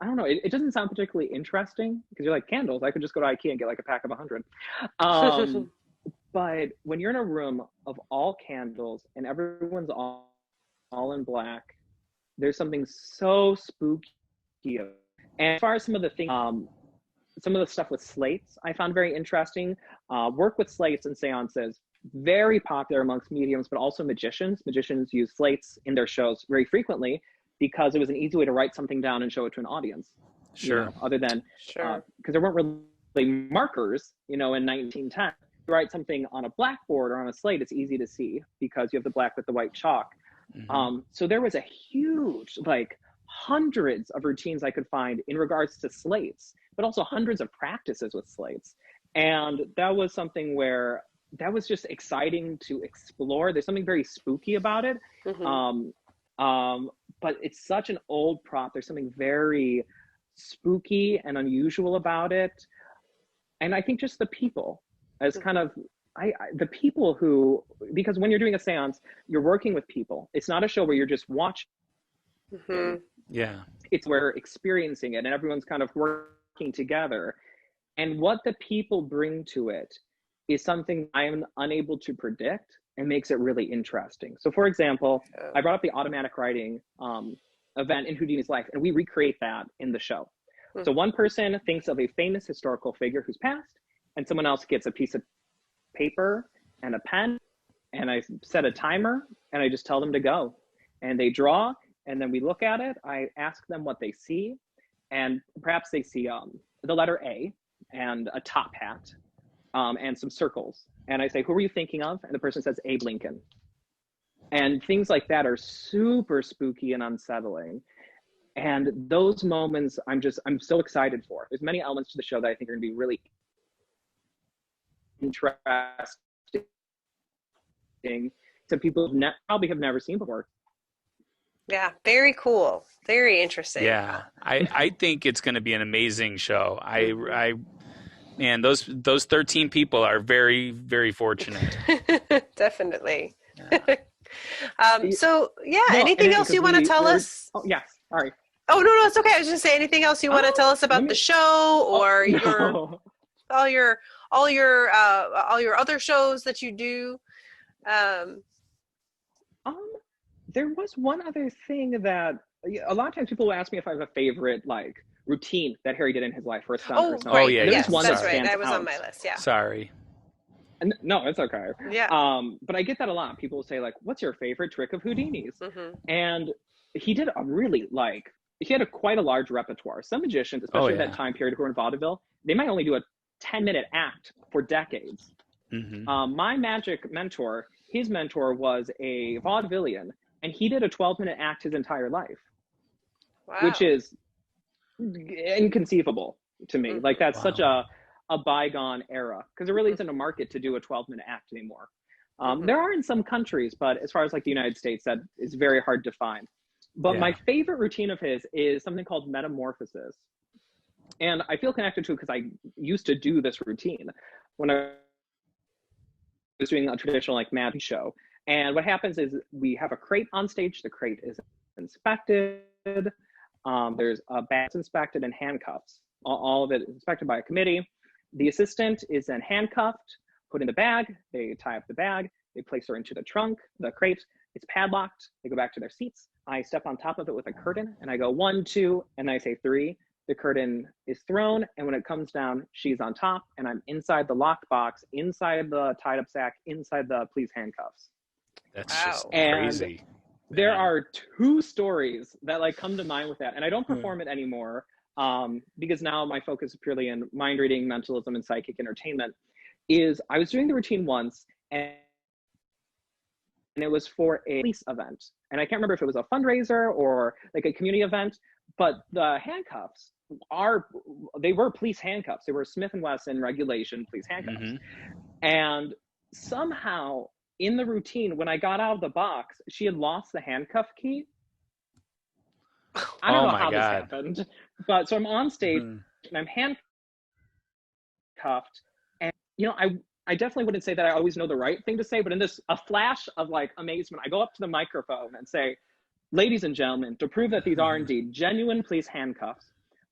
[SPEAKER 3] I don't know, it doesn't sound particularly interesting, because you're like, candles, I could just go to IKEA and get like a pack of 100. But when you're in a room of all candles and everyone's all in black, there's something so spooky. And as far as some of the things, some of the stuff with slates, I found very interesting. Work with slates and seances, very popular amongst mediums, but also magicians. Magicians use slates in their shows very frequently because it was an easy way to write something down and show it to an audience.
[SPEAKER 2] Sure.
[SPEAKER 3] Other than, because there weren't really markers, in 1910. You write something on a blackboard or on a slate, it's easy to see because you have the black with the white chalk. So there was a huge, hundreds of routines I could find in regards to slates, but also hundreds of practices with slates. And that was something where that was just exciting to explore. There's something very spooky about it. But it's such an old prop. There's something very spooky and unusual about it. And I think just the people as kind of, the people who, because when you're doing a seance, you're working with people. It's not a show where you're just watching.
[SPEAKER 2] Yeah.
[SPEAKER 3] It's where we're experiencing it and everyone's kind of working together. And what the people bring to it is something I am unable to predict and makes it really interesting. So for example, I brought up the automatic writing event in Houdini's life, and we recreate that in the show. So one person thinks of a famous historical figure who's passed, and someone else gets a piece of paper and a pen, and I set a timer, and I just tell them to go. And they draw, and then we look at it. I ask them what they see, and perhaps they see the letter A and a top hat and some circles. And I say, who were you thinking of? And the person says Abe Lincoln. And things like that are super spooky and unsettling. And those moments, I'm so excited for. There's many elements to the show that I think are going to be really interesting to people who probably have never seen before.
[SPEAKER 1] Yeah, very cool. Very interesting.
[SPEAKER 2] Yeah, I think it's going to be an amazing show. Man, those 13 people are very, very fortunate.
[SPEAKER 1] Definitely.
[SPEAKER 2] Yeah.
[SPEAKER 1] Anything else you want to tell us?
[SPEAKER 3] Oh, yes, sorry.
[SPEAKER 1] Oh, no, it's okay. I was just saying, anything else you want to tell us about the show or all your other shows that you do?
[SPEAKER 3] There was one other thing that a lot of times people will ask me if I have a favorite routine that Harry did in his life or a stunt or something.
[SPEAKER 1] Right.
[SPEAKER 2] Oh yeah,
[SPEAKER 1] yes,
[SPEAKER 3] one
[SPEAKER 1] that's
[SPEAKER 3] that
[SPEAKER 1] right. That was
[SPEAKER 3] out.
[SPEAKER 1] On my list. Yeah.
[SPEAKER 2] Sorry.
[SPEAKER 3] No, it's okay.
[SPEAKER 1] Yeah.
[SPEAKER 3] But I get that a lot. People will say what's your favorite trick of Houdini's? And he did a really he had quite a large repertoire. Some magicians, especially that time period who were in vaudeville, they might only do a 10-minute act for decades. My magic mentor, his mentor was a vaudevillian, and he did a 12-minute act his entire life.
[SPEAKER 1] Wow.
[SPEAKER 3] Which is inconceivable to me. That's such a bygone era, because there really isn't a market to do a 12-minute act anymore. There are in some countries, but as far as the United States, that is very hard to find. But my favorite routine of his is something called metamorphosis. And I feel connected to it because I used to do this routine when I was doing a traditional magic show. And what happens is we have a crate on stage. The crate is inspected. There's a bag inspected and handcuffs. All of it is inspected by a committee. The assistant is then handcuffed, put in the bag. They tie up the bag. They place her into the trunk, the crate. It's padlocked. They go back to their seats. I step on top of it with a curtain, and I go 1, 2, and I say 3. The curtain is thrown, and when it comes down, she's on top, and I'm inside the locked box, inside the tied up sack, inside the police handcuffs.
[SPEAKER 2] That's just
[SPEAKER 3] And
[SPEAKER 2] crazy.
[SPEAKER 3] there are 2 stories that like come to mind with that, and I don't perform it anymore because now my focus is purely in mind reading, mentalism, and psychic entertainment. Is I was doing the routine once, and it was for a police event, and I can't remember if it was a fundraiser or like a community event, but the handcuffs were police handcuffs. They were Smith & Wesson regulation police handcuffs. And somehow in the routine, when I got out of the box, she had lost the handcuff key. I don't know how this happened, but so I'm on stage and I'm handcuffed, and I definitely wouldn't say that I always know the right thing to say, but in a flash of like amazement, I go up to the microphone and say, "Ladies and gentlemen, to prove that these are indeed genuine police handcuffs,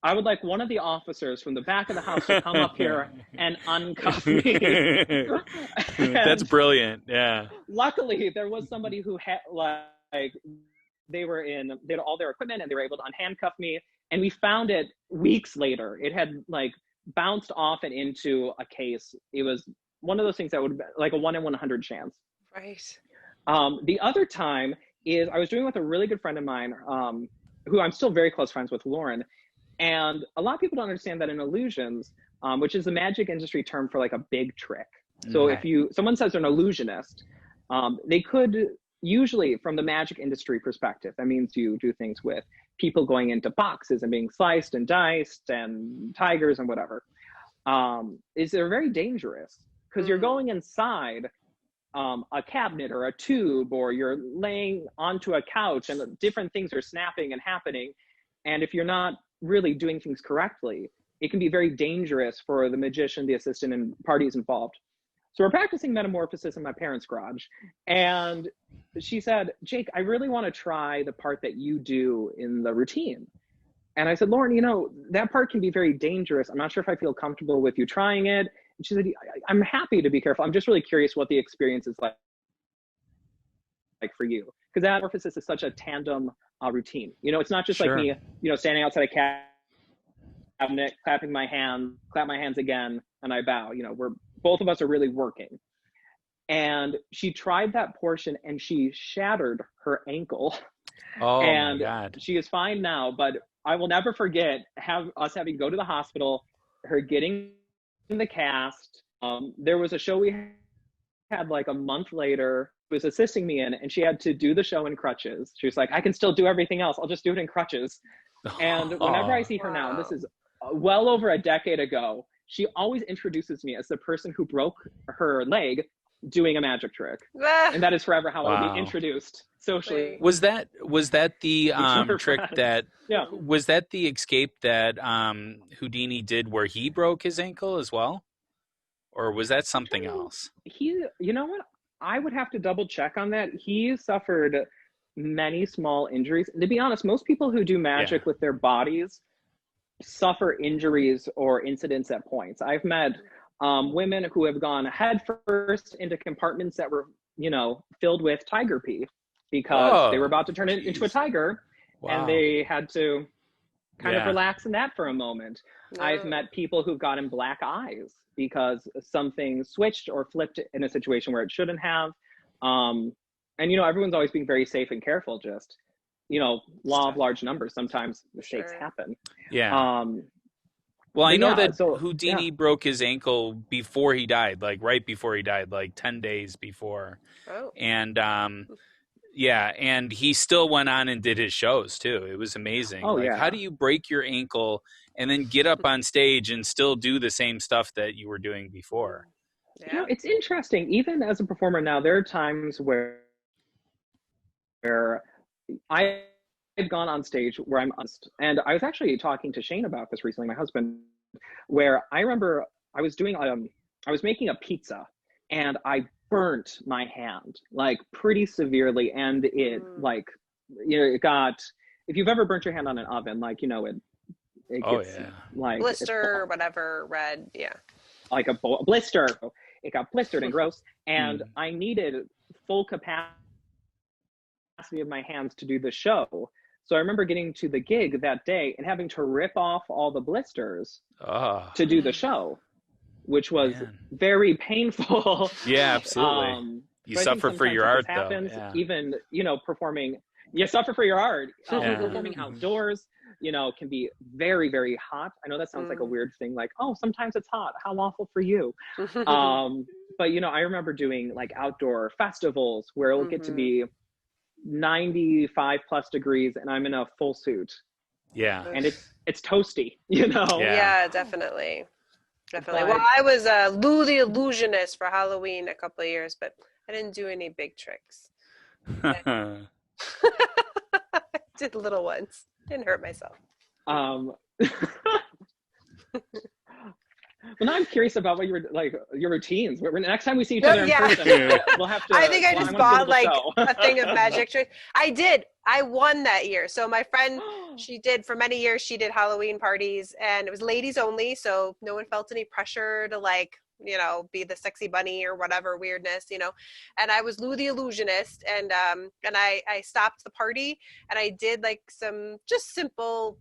[SPEAKER 3] I would like one of the officers from the back of the house to come up here and uncuff me."
[SPEAKER 2] That's brilliant. Yeah.
[SPEAKER 3] Luckily, there was somebody who had they had all their equipment and they were able to unhandcuff me. And we found it weeks later. It had like bounced off and into a case. It was one of those things that would be like a 1 in 100 chance.
[SPEAKER 1] Right.
[SPEAKER 3] The other time is I was doing with a really good friend of mine, who I'm still very close friends with, Lauren. And a lot of people don't understand that in illusions, which is the magic industry term for like a big trick. So if someone says they're an illusionist, they could usually, from the magic industry perspective, that means you do things with people going into boxes and being sliced and diced and tigers and whatever. They're very dangerous because you're going inside a cabinet or a tube, or you're laying onto a couch and different things are snapping and happening. And if you're not really doing things correctly, it can be very dangerous for the magician, the assistant, and parties involved. So we're practicing metamorphosis in my parents' garage. And she said, "Jake, I really want to try the part that you do in the routine." And I said, "Lauren, that part can be very dangerous. I'm not sure if I feel comfortable with you trying it." And she said, "I'm happy to be careful. I'm just really curious what the experience is like for you." Because that metamorphosis is such a tandem routine. It's not just like me, standing outside a cabinet, clapping my hands, clap my hands again, and I bow. Both of us are really working. And she tried that portion and she shattered her ankle.
[SPEAKER 2] Oh,
[SPEAKER 3] and
[SPEAKER 2] my God.
[SPEAKER 3] She is fine now, but I will never forget us having to go to the hospital, her getting in the cast. There was a show we had like a month later, was assisting me in, and she had to do the show in crutches. She was like, "I can still do everything else. I'll just do it in crutches." And whenever I see her now, and this is well over a decade ago, she always introduces me as the person who broke her leg doing a magic trick. And that is forever how I will be introduced socially.
[SPEAKER 2] Was that the trick that was that the escape that Houdini did where he broke his ankle as well? Or was that something else?
[SPEAKER 3] You know what? I would have to double check on that. He suffered many small injuries. To be honest, most people who do magic with their bodies suffer injuries or incidents at points. I've met women who have gone head first into compartments that were, filled with tiger pee because they were about to turn it into a tiger, and they had to kind of relax in that for a moment. I've met people who've gotten black eyes because something switched or flipped in a situation where it shouldn't have. And, everyone's always being very safe and careful, just, law of large numbers. Sometimes mistakes happen.
[SPEAKER 2] Yeah. Well, I know that Houdini broke his ankle before he died, like right before he died, like 10 days before.
[SPEAKER 1] Oh.
[SPEAKER 2] And, and he still went on and did his shows too. It was amazing. How do you break your ankle and then get up on stage and still do the same stuff that you were doing before?
[SPEAKER 3] Yeah. It's interesting. Even as a performer now, there are times where I've gone on stage where I'm honest. And I was actually talking to Shane about this recently, my husband, where I remember I was doing, I was making a pizza and I burnt my hand like pretty severely. And it it got, if you've ever burnt your hand on an oven, it gets like
[SPEAKER 1] blister, whatever, red. Yeah.
[SPEAKER 3] Like a blister. It got blistered and gross. And I needed full capacity capacity of my hands to do the show. So I remember getting to the gig that day and having to rip off all the blisters to do the show, which was very painful.
[SPEAKER 2] Yeah, absolutely. You suffer for your art,
[SPEAKER 3] happens,
[SPEAKER 2] though. Yeah.
[SPEAKER 3] Even, performing, you suffer for your art. Performing outdoors, can be very, very hot. I know that sounds like a weird thing, like, oh, sometimes it's hot. How awful for you. But, I remember doing like outdoor festivals where it'll get to be 95 plus degrees and I'm in a full suit.
[SPEAKER 2] Yeah.
[SPEAKER 3] And it's toasty,
[SPEAKER 1] Yeah, definitely. Definitely. Well, I was Lou the Illusionist for Halloween a couple of years, but I didn't do any big tricks. I did little ones. Didn't hurt myself.
[SPEAKER 3] Well, now I'm curious about what your routines. Next time we see each other in person, we'll have to.
[SPEAKER 1] I think I just bought like a thing of magic tricks. I did. I won that year. So my friend, she did for many years. She did Halloween parties, and it was ladies only. So no one felt any pressure to be the sexy bunny or whatever weirdness, And I was Lou the Illusionist, and I stopped the party, and I did like some just simple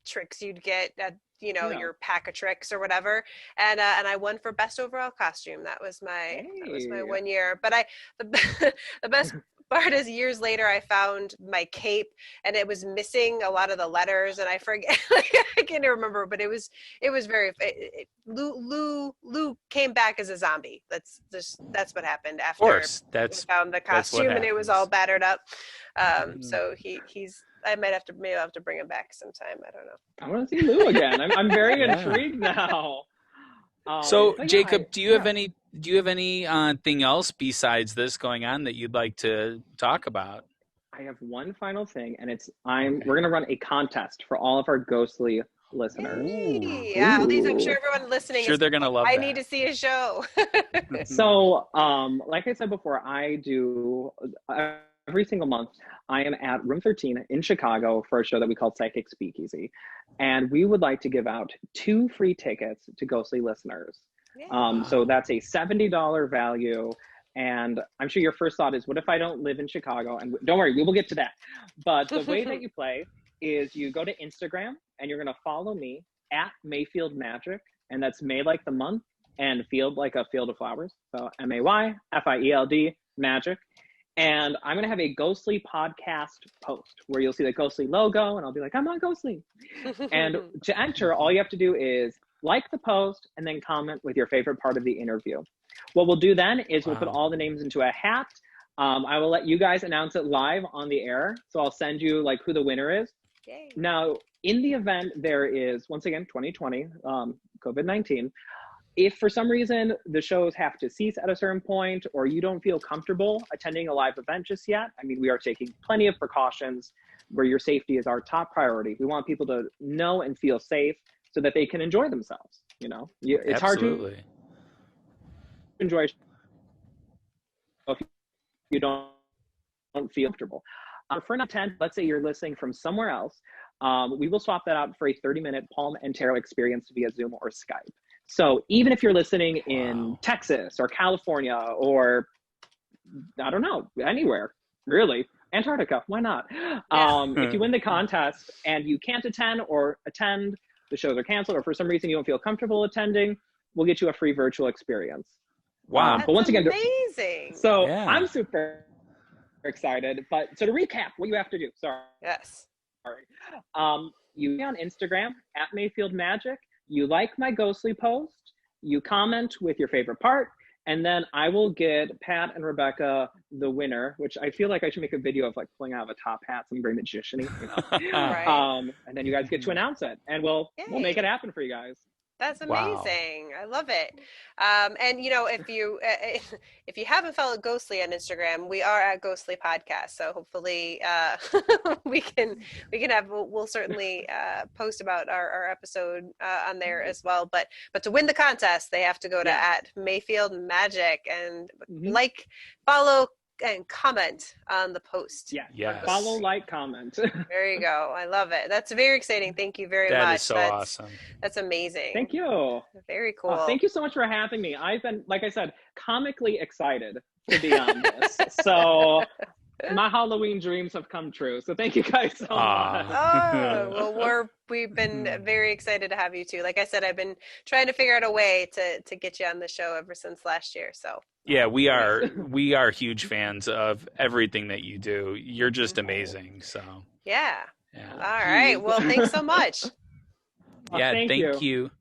[SPEAKER 1] tricks you'd get at your pack of tricks or whatever, and I won for best overall costume. That was my 1 year. But the best part is years later I found my cape and it was missing a lot of the letters, and I forget I can't remember, but it was very Lou came back as a zombie. That's what happened after.
[SPEAKER 2] Of course,
[SPEAKER 1] I found the costume and it was all battered up. So he's. Maybe I'll have to bring him back sometime. I don't know.
[SPEAKER 3] I want to see Lou again. I'm very intrigued now.
[SPEAKER 2] So Jacob, do you have any thing else besides this going on that you'd like to talk about?
[SPEAKER 3] I have one final thing, and we're gonna run a contest for all of our ghostly listeners.
[SPEAKER 1] Yeah, I'm sure everyone listening.
[SPEAKER 2] They're gonna love.
[SPEAKER 1] I need to see a show.
[SPEAKER 3] So, like I said before, I do. Every single month, I am at Room 13 in Chicago for a show that we call Psychic Speakeasy. And we would like to give out 2 free tickets to ghostly listeners. So that's a $70 value. And I'm sure your first thought is, what if I don't live in Chicago? And don't worry, we will get to that. But the way that you play is you go to Instagram and you're going to follow me at Mayfield Magic. And that's May like the month and field like a field of flowers. So MAYFIELD Magic. And I'm going to have a Ghostly podcast post where you'll see the Ghostly logo and I'll be like, I'm on Ghostly. And to enter, all you have to do is like the post and then comment with your favorite part of the interview. What we'll do then is we'll put all the names into a hat. I will let you guys announce it live on the air. So I'll send you like who the winner is.
[SPEAKER 1] Yay.
[SPEAKER 3] Now, in the event there is, once again, 2020, COVID-19, if for some reason the shows have to cease at a certain point or you don't feel comfortable attending a live event just yet, I mean, we are taking plenty of precautions where your safety is our top priority. We want people to know and feel safe so that they can enjoy themselves. It's hard to enjoy if you don't feel comfortable. For an attend, let's say you're listening from somewhere else, we will swap that out for a 30-minute palm and tarot experience via Zoom or Skype. So even if you're listening in Texas or California or, I don't know, anywhere, really, Antarctica, why not? If you win the contest and you can't attend, the shows are canceled, or for some reason you don't feel comfortable attending, we'll get you a free virtual experience.
[SPEAKER 2] Wow.
[SPEAKER 3] But once again,
[SPEAKER 1] amazing.
[SPEAKER 3] So I'm super excited. But so to recap, what you have to do,
[SPEAKER 1] Yes.
[SPEAKER 3] You be on Instagram at Mayfield Magic. You like my ghostly post, you comment with your favorite part, and then I will get Pat and Rebecca the winner, which I feel like I should make a video of like pulling out of a top hat, something very magician-y,
[SPEAKER 1] Right.
[SPEAKER 3] And then you guys get to announce it, and we'll make it happen for you guys.
[SPEAKER 1] That's amazing. Wow. I love it. And if you haven't followed Ghostly on Instagram, we are at Ghostly Podcast. So hopefully we'll certainly post about our episode on there as well. But to win the contest, they have to go to at Mayfield Magic and follow and comment on the post.
[SPEAKER 3] Yes. Follow, like, comment.
[SPEAKER 1] There you go. I love it. That's very exciting. Thank you very much.
[SPEAKER 2] That is so awesome.
[SPEAKER 1] That's amazing.
[SPEAKER 3] Thank you.
[SPEAKER 1] Very cool.
[SPEAKER 3] Thank you so much for having me. I've been, like I said, comically excited to be on this. So My Halloween dreams have come true. So thank you guys so much.
[SPEAKER 1] Oh, well, we've been very excited to have you too. Like I said, I've been trying to figure out a way to get you on the show ever since last year. So
[SPEAKER 2] yeah, we are huge fans of everything that you do. You're just amazing. So
[SPEAKER 1] yeah.
[SPEAKER 2] yeah.
[SPEAKER 1] All right. Well, thanks so much.
[SPEAKER 2] Yeah,
[SPEAKER 3] Thank
[SPEAKER 2] thank
[SPEAKER 3] you.
[SPEAKER 2] you.